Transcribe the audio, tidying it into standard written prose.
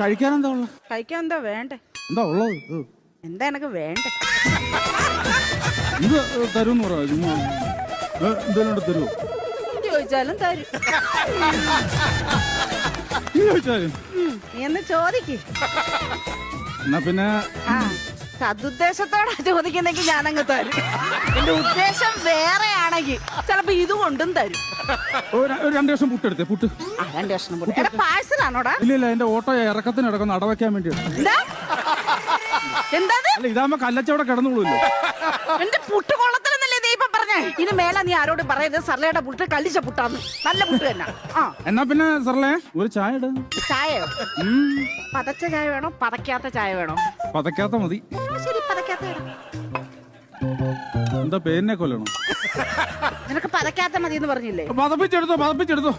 കഴിക്കാൻ എന്താ ഉള്ളത്? കഴിക്കാൻ എന്താ വേണ്ടേ? എന്താ ഉള്ളത്? എന്താ എനക്ക് വേണ്ടേ? ഇത് തരുമെന്ന് പറയാ. ചുമ്മാ എന്തെങ്കിലും തരുമോ? ചോദിച്ചാലും തരും. നീ ചോദിച്ചാലും നീ എന്ന് ചോദിക്ക്. എന്നാ പിന്നെ സതുദ്ദേശത്തോടെ ചോദിക്കുന്നെങ്കിൽ ഞാനങ്ങ് തരും. എന്റെ ഉദ്ദേശം വേറെ ആണെങ്കിൽ ചിലപ്പോ ഇത് കൊണ്ടും തരും. ഒരു 2 വർഷം പുട്ടെടുത്തേ. പുട്ട് 2 വർഷം പുട്ട് പാഴ്സലാണോടാ? ഇല്ല, എന്റെ ഓട്ടോ ഇറക്കത്തിന് ഇടക്കുന്ന അടവയ്ക്കാൻ വേണ്ടിയാണ്. എന്താ അല്ല, ഇതാകുമ്പോ കല്ലച്ചവിടെ കിടന്നുള്ളൂല്ലോ. എന്റെ പുട്ട് കൊള്ളത്തിലെന്നല്ലേ നീ ഇപ്പൊ പറഞ്ഞേ? ഇനി മേല നീ ആരോടും പറയരുത് സർലയുടെ പുട്ട് കല്ലിച്ച പുട്ടാന്ന്. നല്ല പുട്ട് തന്നെ. എന്നാ പിന്നെ സർലേ ഒരു ചായ ഇട. ചായയോ? പതച്ച ചായ വേണോ പതക്കാത്ത ചായ വേണോ? പതക്കാത്ത മതി. ശരി, പതക്കാത്ത വേണം. എന്താ പേരിനെ കൊല്ലണോ? നിനക്ക് പതക്കാത്ത മതി എന്ന് പറഞ്ഞില്ലേ? പതപ്പിച്ചെടുത്തോ.